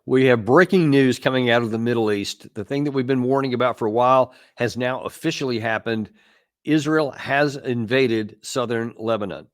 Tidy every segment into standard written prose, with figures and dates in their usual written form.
We have breaking news coming out of the Middle East. The thing that we've been warning about for a while has now officially happened. Israel has invaded southern Lebanon.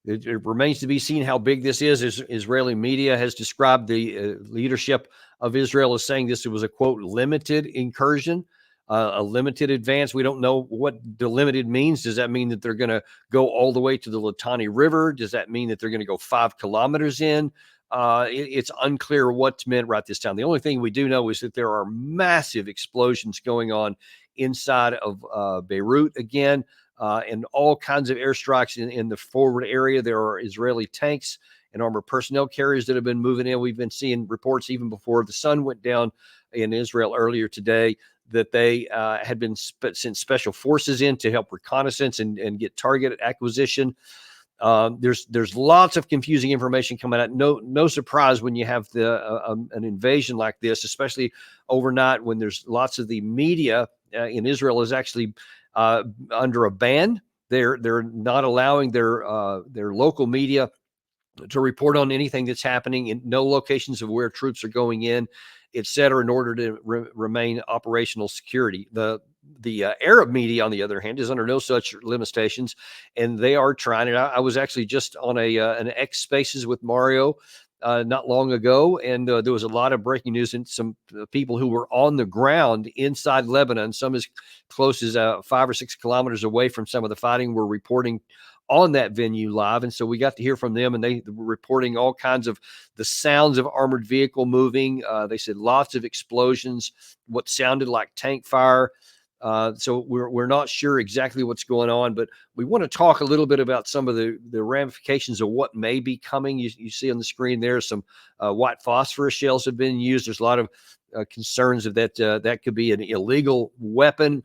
It remains to be seen how big this is. Israeli media has described the leadership of Israel as saying this was a, quote, limited incursion, a limited advance. We don't know what the limited means. Does that mean that they're going to go all the way to the Litani River? Does that mean that they're going to go 5 kilometers in? It's unclear what's meant right this time. The only thing we do know is that there are massive explosions going on inside of Beirut again. And all kinds of airstrikes in the forward area. There are Israeli tanks and armored personnel carriers that have been moving in. We've been seeing reports even before the sun went down in Israel earlier today that they had been sent special forces in to help reconnaissance and get target acquisition. There's lots of confusing information coming out. No surprise when you have an invasion like this, especially overnight when there's lots of the media in Israel is actually under a ban. They're not allowing their local media to report on anything that's happening, in no locations of where troops are going in, et cetera, in order to remain operational security. The Arab media, on the other hand, is under no such limitations, and they are trying it. I was actually just on an X Spaces with Mario not long ago, and there was a lot of breaking news and some people who were on the ground inside Lebanon, some as close as 5 or 6 kilometers away from some of the fighting, were reporting on that venue live. And so we got to hear from them, and they were reporting all kinds of the sounds of armored vehicle moving. They said lots of explosions, what sounded like tank fire. So we're not sure exactly what's going on, but we want to talk a little bit about some of the ramifications of what may be coming. You see on the screen there some white phosphorus shells have been used. There's a lot of concerns of that could be an illegal weapon.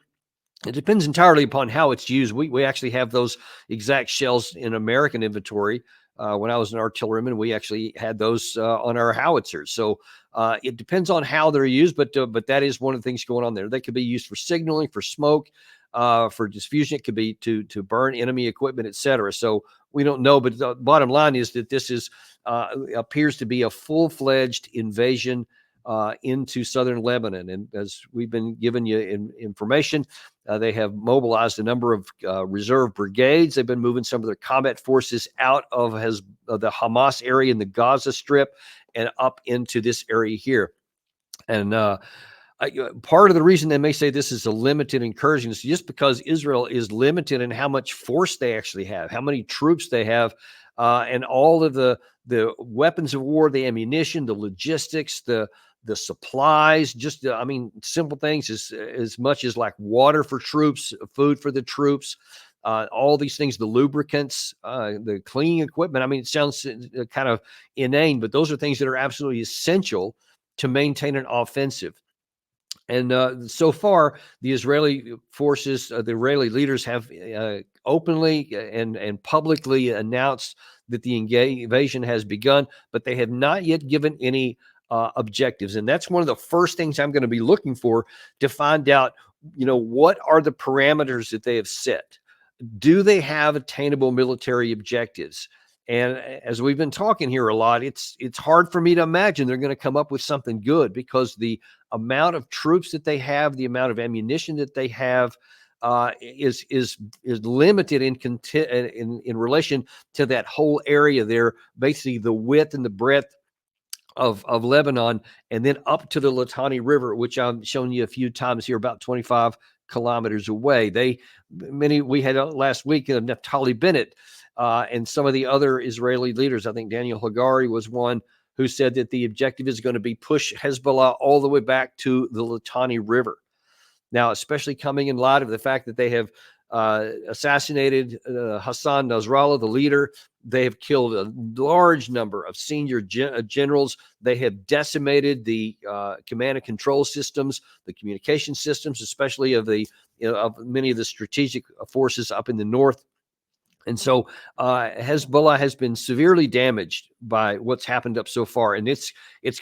It depends entirely upon how it's used. We actually have those exact shells in American inventory. When I was an artilleryman, we actually had those on our howitzers. So it depends on how they're used, but that is one of the things going on there. They could be used for signaling, for smoke, for diffusion. It could be to burn enemy equipment, et cetera. So we don't know, but the bottom line is that this is appears to be a full-fledged invasion into southern Lebanon. And as we've been giving you information, they have mobilized a number of reserve brigades. They've been moving some of their combat forces out of the Hamas area in the Gaza Strip and up into this area here. And part of the reason they may say this is a limited incursion is just because Israel is limited in how much force they actually have, how many troops they have, and all of the weapons of war, the ammunition, the logistics, the supplies, just simple things as much as like water for troops, food for the troops, all these things, the lubricants, the cleaning equipment. I mean, it sounds kind of inane, but those are things that are absolutely essential to maintain an offensive. And so far, the Israeli forces, the Israeli leaders have openly and publicly announced that the invasion has begun, but they have not yet given any objectives. And that's one of the first things I'm going to be looking for to find out, what are the parameters that they have set? Do they have attainable military objectives? And as we've been talking here a lot, it's hard for me to imagine they're going to come up with something good, because the amount of troops that they have, the amount of ammunition that they have, is limited in relation to that whole area there. Basically, the width and the breadth of Lebanon, and then up to the Litani River, which I've shown you a few times here, about 25 kilometers away. We had last week Naftali Bennett and some of the other Israeli leaders. I think Daniel Hagari was one who said that the objective is going to be push Hezbollah all the way back to the Litani River. Now, especially coming in light of the fact that they have assassinated Hassan Nasrallah, the leader. They have killed a large number of senior generals. They have decimated the command and control systems, the communication systems, especially of many of the strategic forces up in the north. And so Hezbollah has been severely damaged by what's happened up so far, and it's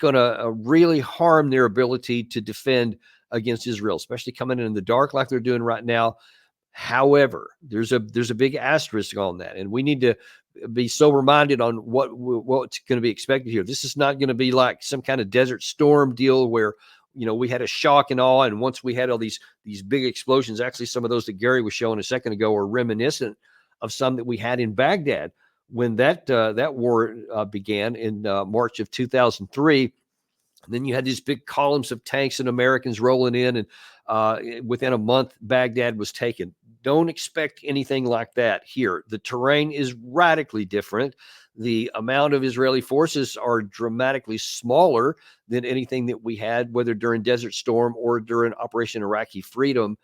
going to really harm their ability to defend against Israel, especially coming in the dark like they're doing right now. However, there's a big asterisk on that, and we need to be sober-minded on what's going to be expected here. This is not going to be like some kind of Desert Storm deal where we had a shock and awe, and once we had all these big explosions. Actually, some of those that Gary was showing a second ago are reminiscent of some that we had in Baghdad when that war began in March of 2003. And then you had these big columns of tanks and Americans rolling in, and within a month, Baghdad was taken. Don't expect anything like that here. The terrain is radically different. The amount of Israeli forces are dramatically smaller than anything that we had, whether during Desert Storm or during Operation Iraqi Freedom.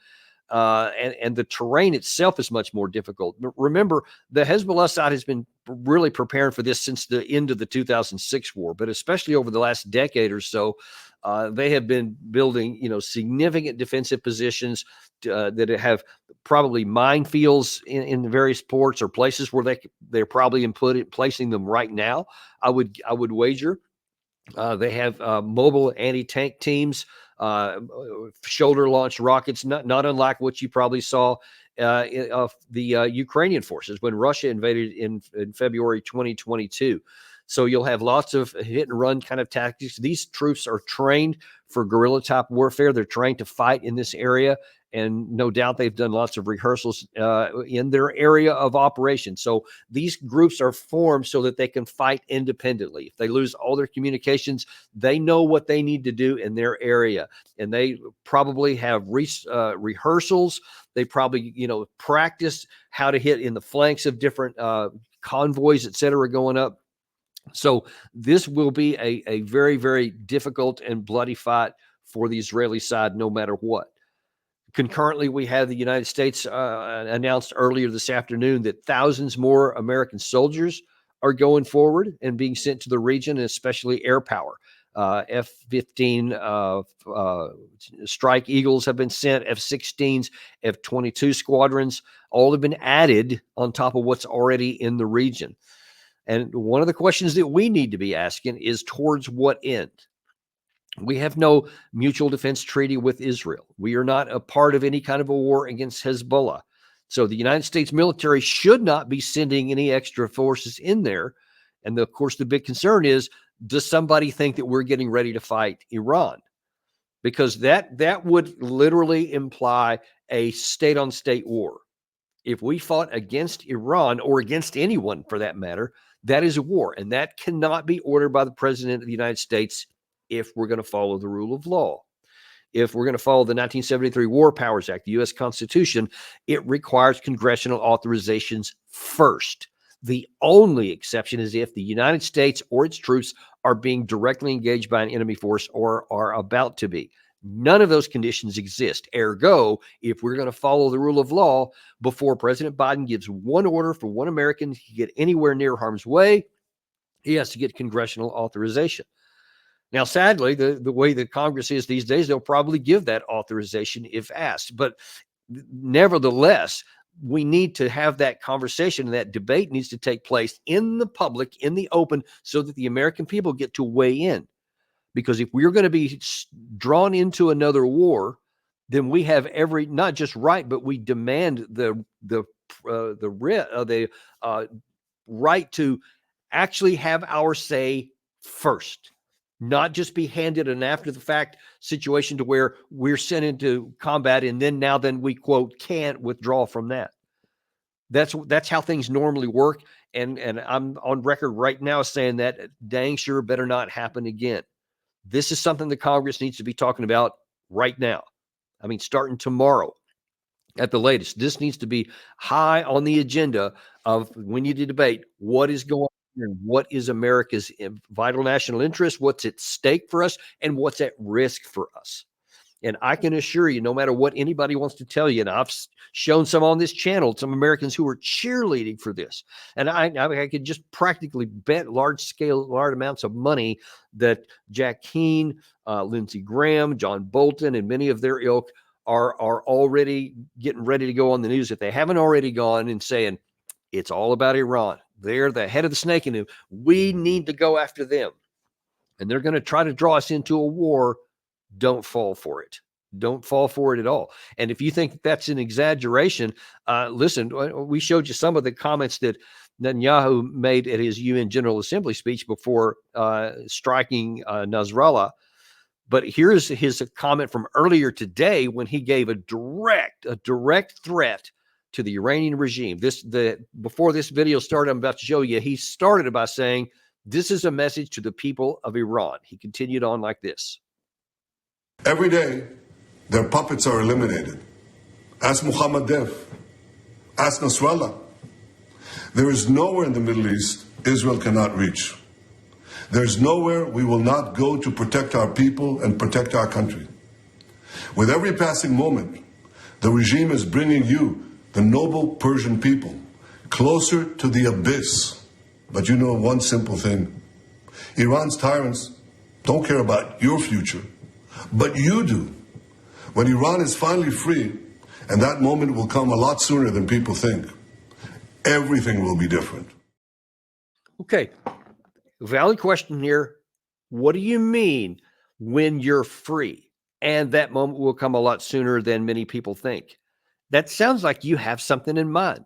And the terrain itself is much more difficult. Remember, the Hezbollah side has been really preparing for this since the end of the 2006 war, but especially over the last decade or so, they have been building, significant defensive positions that have probably minefields in various ports or places where they're probably placing them right now. I would wager. They have mobile anti-tank teams, shoulder-launched rockets, not unlike what you probably saw of the Ukrainian forces when Russia invaded in February 2022. So you'll have lots of hit-and-run kind of tactics. These troops are trained for guerrilla-type warfare. They're trained to fight in this area, and no doubt they've done lots of rehearsals in their area of operation. So these groups are formed so that they can fight independently. If they lose all their communications, they know what they need to do in their area, and they probably have rehearsals. They probably, practice how to hit in the flanks of different convoys, et cetera, going up. So this will be a very, very difficult and bloody fight for the Israeli side, no matter what. Concurrently, we have the United States announced earlier this afternoon that thousands more American soldiers are going forward and being sent to the region, and especially air power. F-15 Strike Eagles have been sent, F-16s, F-22 squadrons, all have been added on top of what's already in the region. And one of the questions that we need to be asking is towards what end? We have no mutual defense treaty with Israel. We are not a part of any kind of a war against Hezbollah. So the United States military should not be sending any extra forces in there. And of course, the big concern is, does somebody think that we're getting ready to fight Iran? Because that would literally imply a state-on-state war. If we fought against Iran, or against anyone for that matter, that is a war. And that cannot be ordered by the President of the United States if we're going to follow the rule of law. If we're going to follow the 1973 War Powers Act, the U.S. Constitution, it requires congressional authorizations first. The only exception is if the United States or its troops are being directly engaged by an enemy force or are about to be. None of those conditions exist. Ergo, if we're going to follow the rule of law, before President Biden gives one order for one American to get anywhere near harm's way, he has to get congressional authorization. Now, sadly, the way that Congress is these days, they'll probably give that authorization if asked. But nevertheless, we need to have that conversation, and that debate needs to take place in the public, in the open, so that the American people get to weigh in. Because if we're going to be drawn into another war, then we have every, not just right, but we demand the right to actually have our say first. Not just be handed an after the fact situation to where we're sent into combat and then we, quote, can't withdraw from that. That's how things normally work. And I'm on record right now saying that dang sure better not happen again. This is something the Congress needs to be talking about right now. I mean, starting tomorrow at the latest. This needs to be high on the agenda of when you debate what is going on. What is America's vital national interest? What's at stake for us, and what's at risk for us? And I can assure you, no matter what anybody wants to tell you, and I've shown some on this channel, some Americans who are cheerleading for this. And I could just practically bet large amounts of money that Jack Keane, Lindsey Graham, John Bolton, and many of their ilk are already getting ready to go on the news, if they haven't already gone, and saying, it's all about Iran. They're the head of the snake, and we need to go after them. And they're going to try to draw us into a war. Don't fall for it. Don't fall for it at all. And if you think that's an exaggeration, listen, we showed you some of the comments that Netanyahu made at his UN General Assembly speech before striking Nasrallah. But here's his comment from earlier today when he gave a direct threat to the Iranian regime. Before this video started, I'm about to show you, he started it by saying, this is a message to the people of Iran. He continued on like this. Every day, their puppets are eliminated. Ask Muhammad Def. Ask Nasrallah. There is nowhere in the Middle East Israel cannot reach. There's nowhere we will not go to protect our people and protect our country. With every passing moment, the regime is bringing you, the noble Persian people, closer to the abyss. But you know one simple thing. Iran's tyrants don't care about your future, but you do. When Iran is finally free, and that moment will come a lot sooner than people think, everything will be different. Okay. Valid question here. What do you mean when you're free? And that moment will come a lot sooner than many people think. That sounds like you have something in mind.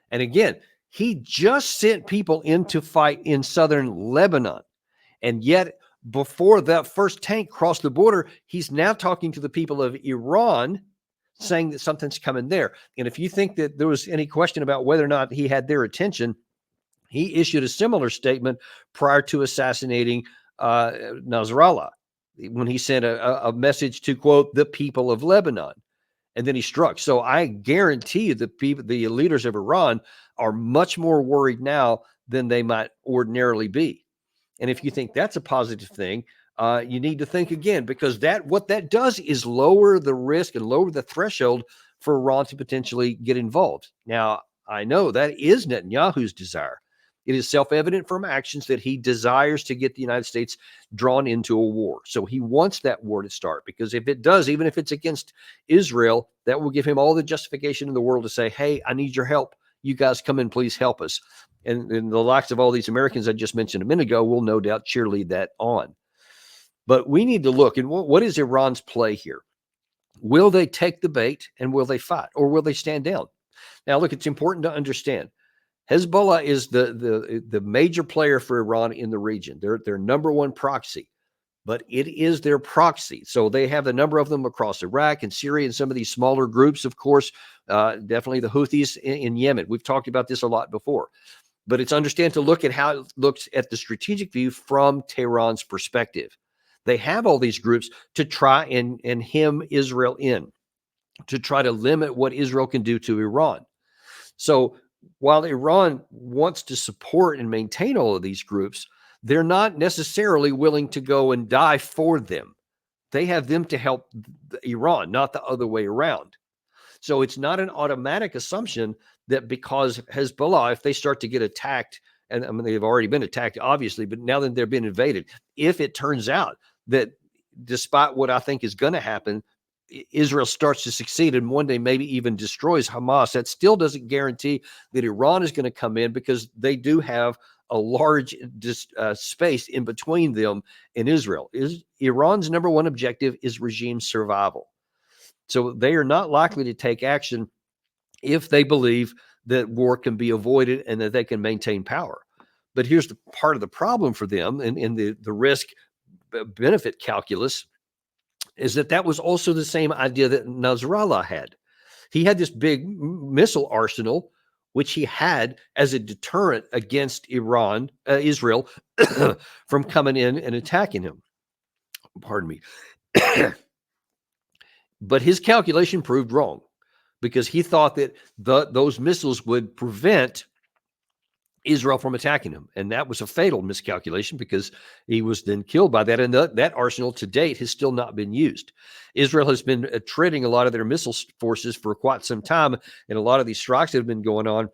And again, he just sent people in to fight in southern Lebanon. And yet, before that first tank crossed the border, he's now talking to the people of Iran, saying that something's coming there. And if you think that there was any question about whether or not he had their attention, he issued a similar statement prior to assassinating Nasrallah when he sent a message to, quote, the people of Lebanon. And then he struck. So I guarantee you the leaders of Iran are much more worried now than they might ordinarily be. And if you think that's a positive thing, you need to think again, because what that does is lower the risk and lower the threshold for Iran to potentially get involved. Now, I know that is Netanyahu's desire. It is self-evident from actions that he desires to get the United States drawn into a war. So he wants that war to start, because if it does, even if it's against Israel, that will give him all the justification in the world to say, hey, I need your help. You guys come in, please help us. And the likes of all these Americans I just mentioned a minute ago will no doubt cheerlead that on. But we need to look, and what is Iran's play here? Will they take the bait and will they fight, or will they stand down? Now, look, it's important to understand Hezbollah is the major player for Iran in the region. They're their number one proxy, but it is their proxy. So they have a number of them across Iraq and Syria and some of these smaller groups, of course, definitely the Houthis in Yemen. We've talked about this a lot before, but it's understand to look at how it looks at the strategic view from Tehran's perspective. They have all these groups to try and hem Israel in, to try to limit what Israel can do to Iran. So while Iran wants to support and maintain all of these groups, they're not necessarily willing to go and die for them. They have them to help Iran, not the other way around. So it's not an automatic assumption that because Hezbollah, if they start to get attacked, and I mean, they've already been attacked, obviously, but now that they're being invaded, if it turns out that despite what I think is going to happen, Israel starts to succeed and one day maybe even destroys Hamas, that still doesn't guarantee that Iran is going to come in, because they do have a large space in between them and Israel. Iran's number one objective is regime survival. So they are not likely to take action if they believe that war can be avoided and that they can maintain power. But here's the part of the problem for them in the risk benefit calculus, is that was also the same idea that Nasrallah had. He had this big missile arsenal, which he had as a deterrent against Israel from coming in and attacking him. Pardon me. But his calculation proved wrong, because he thought that those missiles would prevent Israel from attacking him. And that was a fatal miscalculation, because he was then killed by that. And that arsenal to date has still not been used. Israel has been treading a lot of their missile forces for quite some time. And a lot of these strikes that have been going on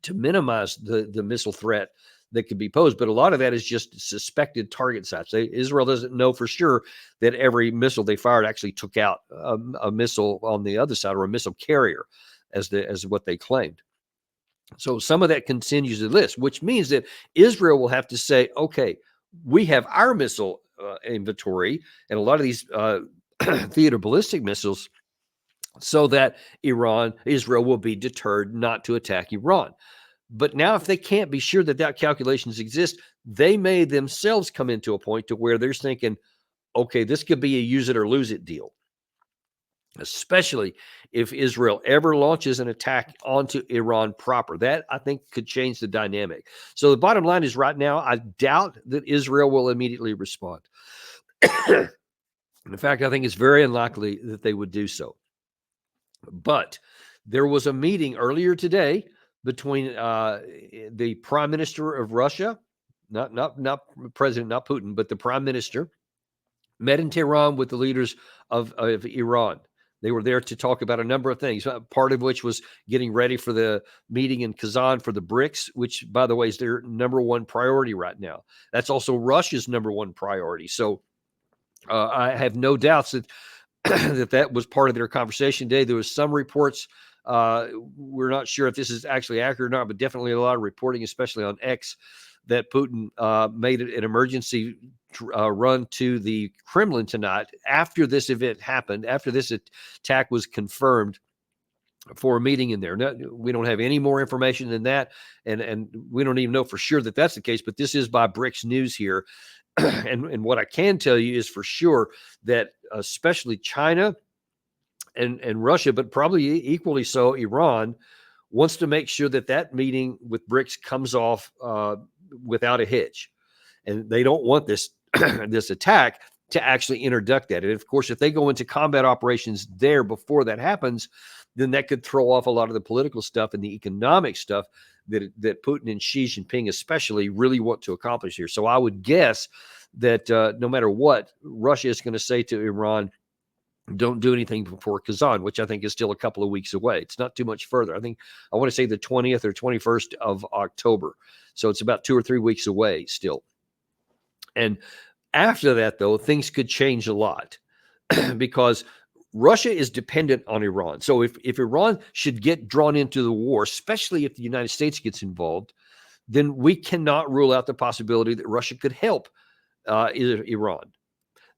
to minimize the missile threat that could be posed. But a lot of that is just suspected target sites. Israel doesn't know for sure that every missile they fired actually took out a missile on the other side, or a missile carrier, as what they claimed. So some of that continues to list, which means that Israel will have to say, okay, we have our missile inventory and a lot of these theater ballistic missiles, so that Israel will be deterred not to attack Iran. But now if they can't be sure that calculations exist, they may themselves come into a point to where they're thinking, okay, this could be a use it or lose it deal, especially if Israel ever launches an attack onto Iran proper. That, I think, could change the dynamic. So the bottom line is right now, I doubt that Israel will immediately respond. In fact, I think it's very unlikely that they would do so. But there was a meeting earlier today between the Prime Minister of Russia, not President, not Putin, but the Prime Minister, met in Tehran with the leaders of Iran. They were there to talk about a number of things, part of which was getting ready for the meeting in Kazan for the BRICS, which, by the way, is their number one priority right now. That's also Russia's number one priority. So I have no doubts that that was part of their conversation today. There was some reports. We're not sure if this is actually accurate or not, but definitely a lot of reporting, especially on X, that Putin made an emergency run to the Kremlin tonight after this event happened, after this attack was confirmed, for a meeting in there. No, we don't have any more information than that, and we don't even know for sure that that's the case, but this is by BRICS News here. And what I can tell you is for sure that especially China and Russia, but probably equally so Iran, wants to make sure that meeting with BRICS comes off without a hitch. And they don't want this this attack to actually interdict that. And of course, if they go into combat operations there before that happens, then that could throw off a lot of the political stuff and the economic stuff that Putin and Xi Jinping especially really want to accomplish here. So I would guess that no matter what, Russia is going to say to Iran, don't do anything before Kazan, which I think is still a couple of weeks away. It's not too much further. I want to say the 20th or 21st of October. So it's about 2 or 3 weeks away still. And after that, though, things could change a lot because Russia is dependent on Iran. So if Iran should get drawn into the war, especially if the United States gets involved, then we cannot rule out the possibility that Russia could help Iran.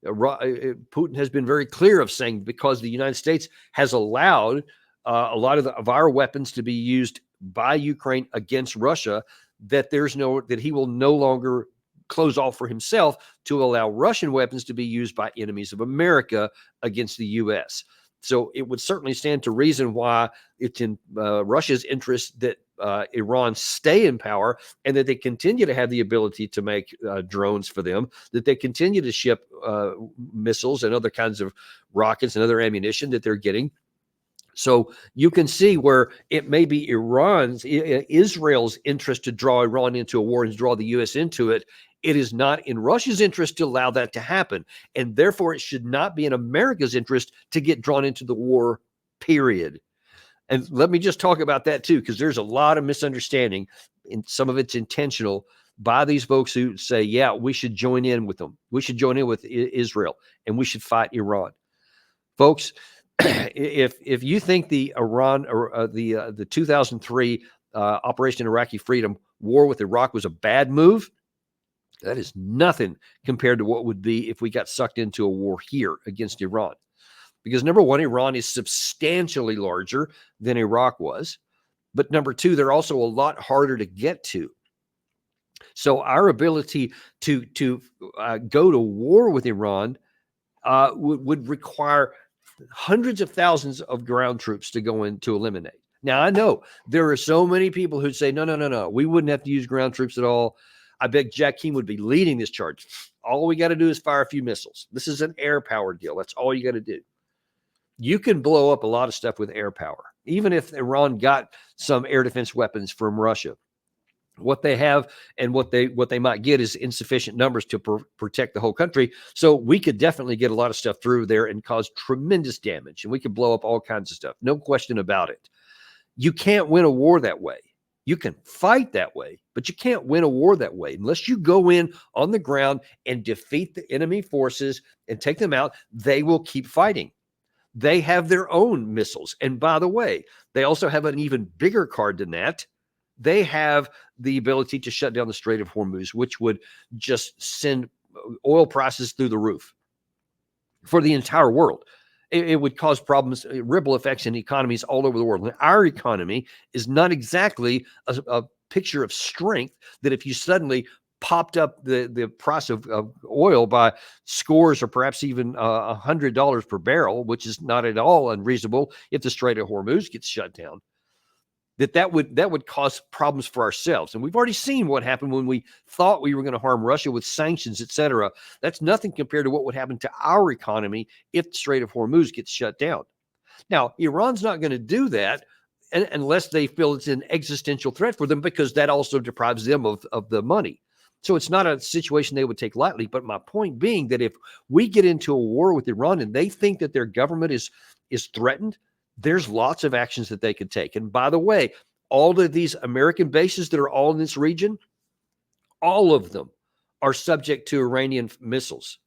Putin has been very clear of saying because the United States has allowed a lot of our weapons to be used by Ukraine against Russia, that he will no longer close off for himself to allow Russian weapons to be used by enemies of America against the U.S. So it would certainly stand to reason why it's in Russia's interest that Iran stay in power and that they continue to have the ability to make drones for them, that they continue to ship missiles and other kinds of rockets and other ammunition that they're getting. So you can see where it may be Israel's interest to draw Iran into a war and draw the U.S. into it. It is not in Russia's interest to allow that to happen. And therefore, it should not be in America's interest to get drawn into the war, period. And let me just talk about that, too, because there's a lot of misunderstanding, and some of it's intentional, by these folks who say, yeah, we should join in with them. We should join in with Israel, and we should fight Iran. Folks, if you think the Iran or the 2003 Operation Iraqi Freedom war with Iraq was a bad move, that is nothing compared to what would be if we got sucked into a war here against Iran. Because number one, Iran is substantially larger than Iraq was. But number two, they're also a lot harder to get to. So our ability to go to war with Iran would require hundreds of thousands of ground troops to go in to eliminate. Now, I know there are so many people who say, no, we wouldn't have to use ground troops at all. I bet Jack Keane would be leading this charge. All we got to do is fire a few missiles. This is an air power deal. That's all you got to do. You can blow up a lot of stuff with air power, even if Iran got some air defense weapons from Russia. What they have and what they might get is insufficient numbers to protect the whole country. So we could definitely get a lot of stuff through there and cause tremendous damage, and we could blow up all kinds of stuff. No question about it. You can't win a war that way. You can fight that way, but you can't win a war that way unless you go in on the ground and defeat the enemy forces and take them out. They will keep fighting. They have their own missiles. And by the way, they also have an even bigger card than that. They have the ability to shut down the Strait of Hormuz, which would just send oil prices through the roof for the entire world. It would cause problems, ripple effects in economies all over the world. And our economy is not exactly a picture of strength that if you suddenly popped up the price of oil by scores or perhaps even $100 per barrel, which is not at all unreasonable if the Strait of Hormuz gets shut down, that would cause problems for ourselves. And we've already seen what happened when we thought we were going to harm Russia with sanctions, et cetera. That's nothing compared to what would happen to our economy if the Strait of Hormuz gets shut down. Now, Iran's not going to do that unless they feel it's an existential threat for them, because that also deprives them of the money. So it's not a situation they would take lightly. But my point being that if we get into a war with Iran and they think that their government is threatened, there's lots of actions that they could take. And by the way, all of these American bases that are all in this region, all of them are subject to Iranian missiles,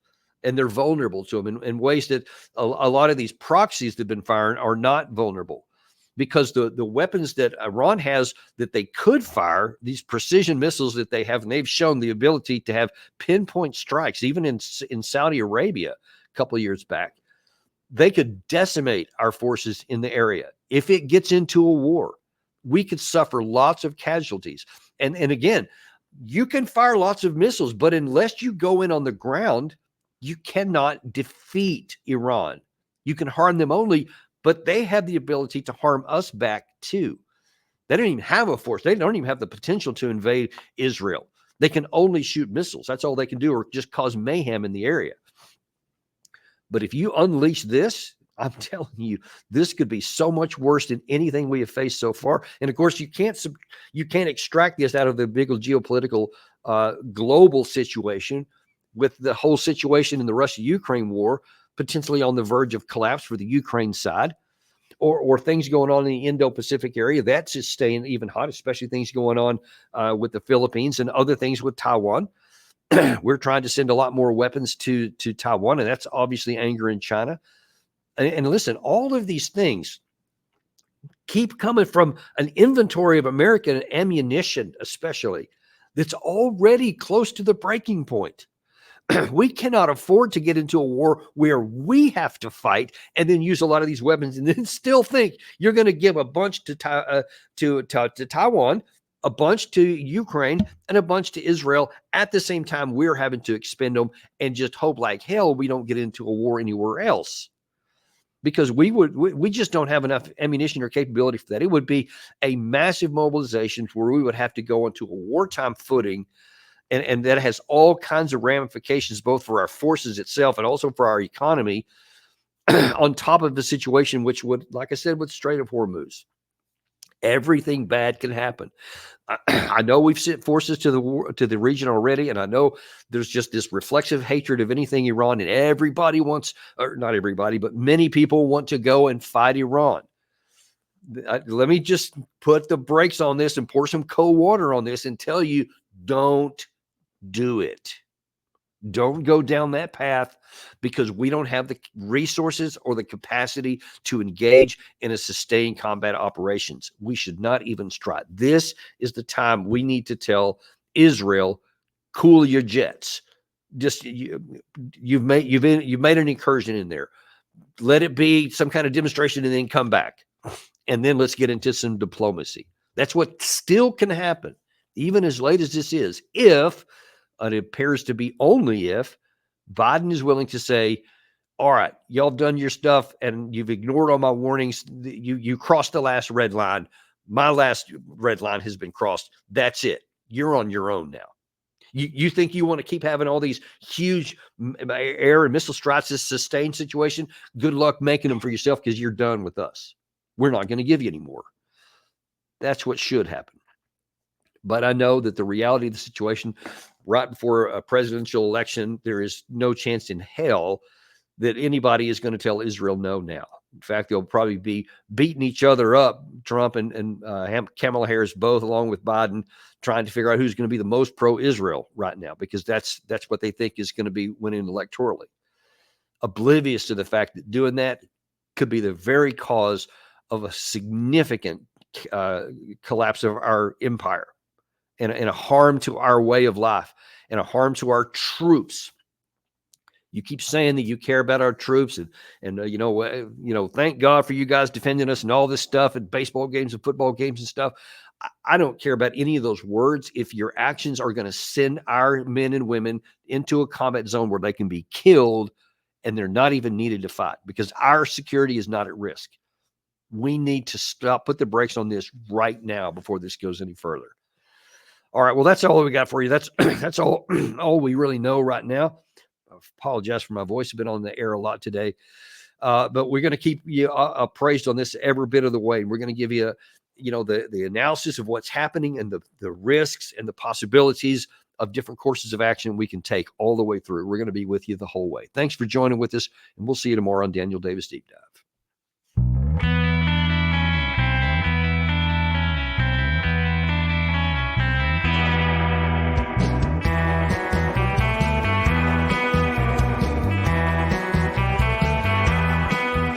and they're vulnerable to them in ways that a lot of these proxies that have been firing are not vulnerable, because the weapons that Iran has that they could fire, these precision missiles that they have, and they've shown the ability to have pinpoint strikes, even in Saudi Arabia a couple of years back. They could decimate our forces in the area. If it gets into a war, we could suffer lots of casualties. And again, you can fire lots of missiles, but unless you go in on the ground, you cannot defeat Iran. You can harm them only, but they have the ability to harm us back too. They don't even have a force. They don't even have the potential to invade Israel. They can only shoot missiles. That's all they can do, or just cause mayhem in the area. But if you unleash this, I'm telling you, this could be so much worse than anything we have faced so far. And of course, you can't extract this out of the big geopolitical global situation, with the whole situation in the Russia-Ukraine war potentially on the verge of collapse for the Ukraine side, or things going on in the Indo-Pacific area. That's just staying even hot, especially things going on with the Philippines and other things with Taiwan. We're trying to send a lot more weapons to Taiwan, and that's obviously angering China. And listen, all of these things keep coming from an inventory of American ammunition, especially, that's already close to the breaking point. We cannot afford to get into a war where we have to fight and then use a lot of these weapons and then still think you're going to give a bunch to Taiwan, a bunch to Ukraine, and a bunch to Israel at the same time we're having to expend them and just hope like hell we don't get into a war anywhere else. Because we just don't have enough ammunition or capability for that. It would be a massive mobilization where we would have to go into a wartime footing. And that has all kinds of ramifications, both for our forces itself and also for our economy, on top of the situation, which would, like I said, with Strait of Hormuz. Everything bad can happen. I know we've sent forces to the region already, and I know there's just this reflexive hatred of anything Iran, and everybody wants, or not everybody, but many people want to go and fight Iran. Let me just put the brakes on this and pour some cold water on this and tell you, don't do it. Don't go down that path, because we don't have the resources or the capacity to engage in a sustained combat operations. We should not even try. This is the time we need to tell Israel, cool your jets. Just you've made an incursion in there. Let it be some kind of demonstration and then come back. And then let's get into some diplomacy. That's what still can happen, even as late as this is, if it appears to be only if Biden is willing to say, all right, y'all done your stuff and you've ignored all my warnings. You crossed the last red line. My last red line has been crossed. That's it. You're on your own now. You think you want to keep having all these huge air and missile strikes, this sustained situation? Good luck making them for yourself, because you're done with us. We're not going to give you any more. That's what should happen. But I know that the reality of the situation, right before a presidential election, there is no chance in hell that anybody is going to tell Israel no now. In fact, they'll probably be beating each other up, Trump and Kamala Harris both, along with Biden, trying to figure out who's going to be the most pro-Israel right now, because that's what they think is going to be winning electorally. Oblivious to the fact that doing that could be the very cause of a significant collapse of our empire, and a harm to our way of life, and a harm to our troops. You keep saying that you care about our troops and thank God for you guys defending us and all this stuff at baseball games and football games and stuff. I don't care about any of those words if your actions are going to send our men and women into a combat zone where they can be killed and they're not even needed to fight, because our security is not at risk. We need to stop, put the brakes on this right now before this goes any further. All right, well, that's all we got for you. That's all we really know right now. I apologize for my voice. I've been on the air a lot today. But we're going to keep you appraised on this every bit of the way. We're going to give you, the analysis of what's happening and the risks and the possibilities of different courses of action we can take all the way through. We're going to be with you the whole way. Thanks for joining with us, and we'll see you tomorrow on Daniel Davis Deep Dive.